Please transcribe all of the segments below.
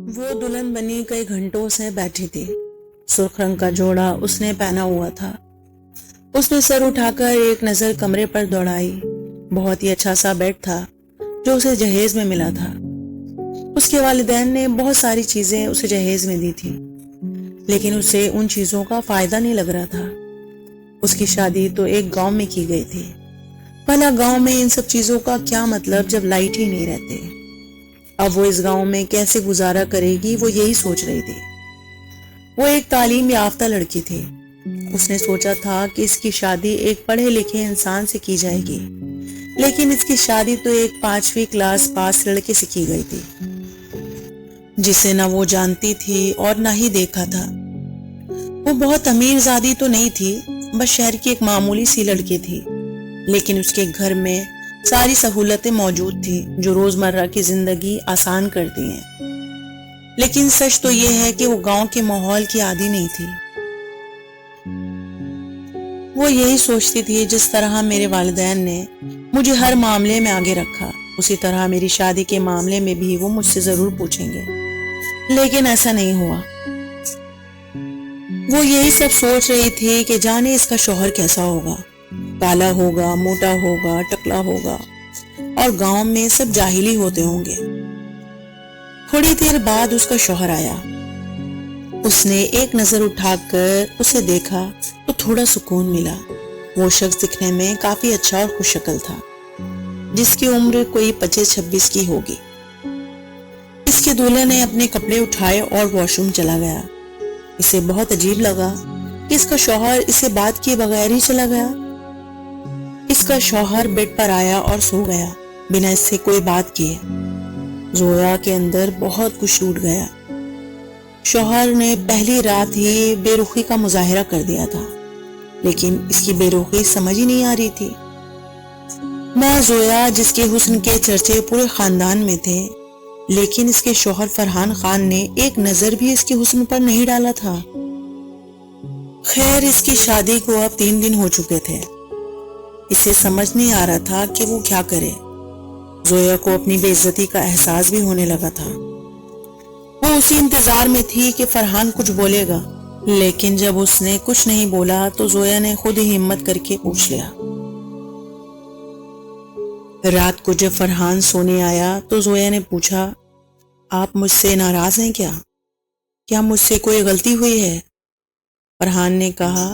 وہ دلہن بنی کئی گھنٹوں سے بیٹھی تھی۔ سرخ رنگ کا جوڑا اس نے پہنا ہوا تھا۔ اس نے سر اٹھا کر ایک نظر کمرے پر دوڑائی۔ بہت ہی اچھا سا بیڈ تھا جو اسے جہیز میں ملا تھا۔ اس کے والدین نے بہت ساری چیزیں اسے جہیز میں دی تھی، لیکن اسے ان چیزوں کا فائدہ نہیں لگ رہا تھا۔ اس کی شادی تو ایک گاؤں میں کی گئی تھی۔ بھلا گاؤں میں ان سب چیزوں کا کیا مطلب جب لائٹ ہی نہیں رہتے؟ اب وہ اس گاؤں میں کیسے گزارا کرے گی، وہ یہی سوچ رہی تھی۔ وہ ایک تعلیم یافتہ لڑکی تھی۔ اس نے سوچا تھا کہ اس کی شادی ایک پڑھے لکھے انسان سے کی جائے گی، لیکن اس کی شادی تو ایک 5ویں کلاس پاس لڑکے سے کی گئی تھی، جسے نہ وہ جانتی تھی اور نہ ہی دیکھا تھا۔ وہ بہت امیر زادی تو نہیں تھی، بس شہر کی ایک معمولی سی لڑکی تھی، لیکن اس کے گھر میں ساری سہولتیں موجود تھیں جو روزمرہ کی زندگی آسان کرتی ہیں۔ لیکن سچ تو یہ ہے کہ وہ گاؤں کے ماحول کی عادی نہیں تھی۔ وہ یہی سوچتی تھی، جس طرح میرے والدین نے مجھے ہر معاملے میں آگے رکھا، اسی طرح میری شادی کے معاملے میں بھی وہ مجھ سے ضرور پوچھیں گے۔ لیکن ایسا نہیں ہوا۔ وہ یہی سب سوچ رہی تھی کہ جانے اس کا شوہر کیسا ہوگا، کالا ہوگا، موٹا ہوگا، ٹکلا ہوگا، اور گاؤں میں سب جاہلی ہوتے ہوں گے۔ تھوڑی دیر بعد اس کا شوہر آیا۔ اس نے ایک نظر اٹھا کر اسے دیکھا تو تھوڑا سکون ملا۔ وہ شخص دکھنے میں کافی اچھا اور خوش شکل تھا، جس کی عمر کوئی 25-26 کی ہوگی۔ اس کے دولہے نے اپنے کپڑے اٹھائے اور واش روم چلا گیا۔ اسے بہت عجیب لگا کہ اس کا شوہر اسے بات کیے بغیر ہی چلا گیا۔ اس کا شوہر بیڈ پر آیا اور سو گیا بنا اس سے کوئی بات کیے۔ زویا کے اندر بہت کچھ ٹوٹ گیا۔ شوہر نے پہلی رات ہی بے رخی کا مظاہرہ کر دیا تھا، لیکن اس کی بے رخی سمجھ ہی نہیں آ رہی تھی۔ میں زویا، جس کے حسن کے چرچے پورے خاندان میں تھے، لیکن اس کے شوہر فرحان خان نے ایک نظر بھی اس کے حسن پر نہیں ڈالا تھا۔ خیر، اس کی شادی کو اب 3 دن ہو چکے تھے۔ اسے سمجھ نہیں آ رہا تھا کہ وہ کیا کرے۔ زویا کو اپنی بے عزتی کا احساس بھی ہونے لگا تھا۔ وہ اسی انتظار میں تھی کہ فرحان کچھ بولے گا، لیکن جب اس نے کچھ نہیں بولا تو زویا نے خود ہی ہمت کر کے پوچھ لیا۔ رات کو جب فرحان سونے آیا تو زویا نے پوچھا، آپ مجھ سے ناراض ہیں کیا مجھ سے کوئی غلطی ہوئی ہے؟ فرحان نے کہا،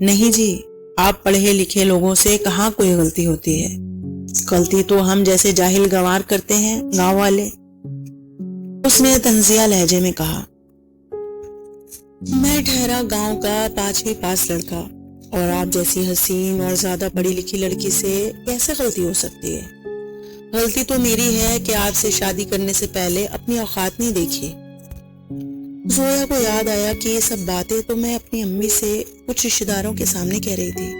نہیں جی، آپ پڑھے لکھے لوگوں سے کہاں کوئی غلطی ہوتی ہے، غلطی تو ہم جیسے جاہل گوار کرتے ہیں، گاؤں والے۔ اس نے طنزیہ لہجے میں کہا، میں ٹھہرا گاؤں کا 5ویں پاس لڑکا، اور آپ جیسی حسین اور زیادہ پڑھی لکھی لڑکی سے کیسے غلطی ہو سکتی ہے؟ غلطی تو میری ہے کہ آپ سے شادی کرنے سے پہلے اپنی اوقات نہیں دیکھی۔ زویا کو یاد آیا کہ یہ سب باتیں تو میں اپنی امی سے کچھ رشتہ داروں کے سامنے کہہ رہی تھی،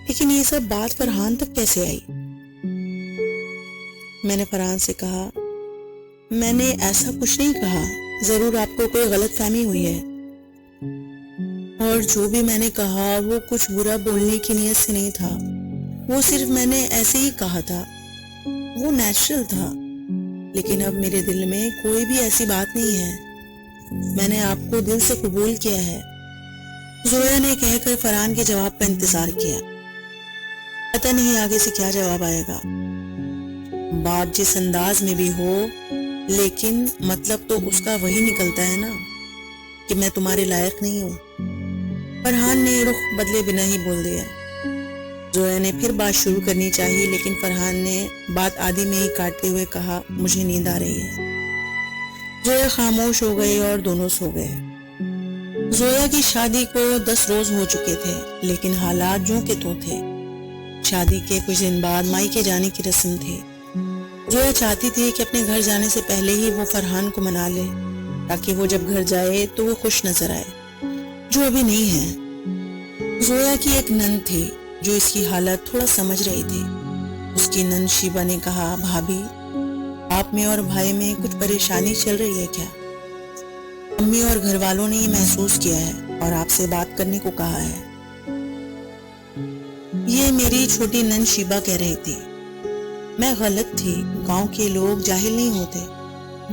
لیکن یہ سب بات فرحان تک کیسے آئی؟ میں نے فرحان سے کہا، میں نے ایسا کچھ نہیں کہا، ضرور آپ کو کوئی غلط فہمی ہوئی ہے، اور جو بھی میں نے کہا وہ کچھ برا بولنے کی نیت سے نہیں تھا، وہ صرف میں نے ایسے ہی کہا تھا، وہ نیچرل تھا۔ لیکن اب میرے دل میں کوئی بھی ایسی بات نہیں ہے، میں نے آپ کو دل سے قبول کیا ہے۔ زویا نے کہہ کر فرحان کے جواب کا انتظار کیا۔ پتہ نہیں آگے سے کیا جواب آئے گا۔ بات جس انداز میں بھی ہو، لیکن مطلب تو اس کا وہی نکلتا ہے نا کہ میں تمہارے لائق نہیں ہوں۔ فرحان نے رخ بدلے بنا ہی بول دیا۔ زویا نے پھر بات شروع کرنی چاہی، لیکن فرحان نے بات آدھی میں ہی کاٹتے ہوئے کہا، مجھے نیند آ رہی ہے۔ زویا خاموش ہو گئی اور دونوں سو گئے۔ زویا کی شادی کو 10 روز ہو چکے تھے، لیکن حالات جوں کے تو تھے۔ شادی کے کچھ دن بعد مائکے جانے کی رسم تھی۔ زویا چاہتی تھی کہ اپنے گھر جانے سے پہلے ہی وہ فرحان کو منا لے، تاکہ وہ جب گھر جائے تو وہ خوش نظر آئے، جو ابھی نہیں ہے۔ زویا کی ایک نند تھی جو اس کی حالت تھوڑا سمجھ رہی تھی۔ اس کی نند شیبا نے کہا، بھابھی، آپ میں اور بھائی میں کچھ پریشانی چل رہی ہے کیا؟ امی اور گھر والوں نے یہ محسوس کیا ہے اور آپ سے بات کرنے کو کہا ہے۔ یہ میری چھوٹی نند شیبا کہہ رہی تھی۔ میں غلط تھی، گاؤں کے لوگ جاہل نہیں ہوتے،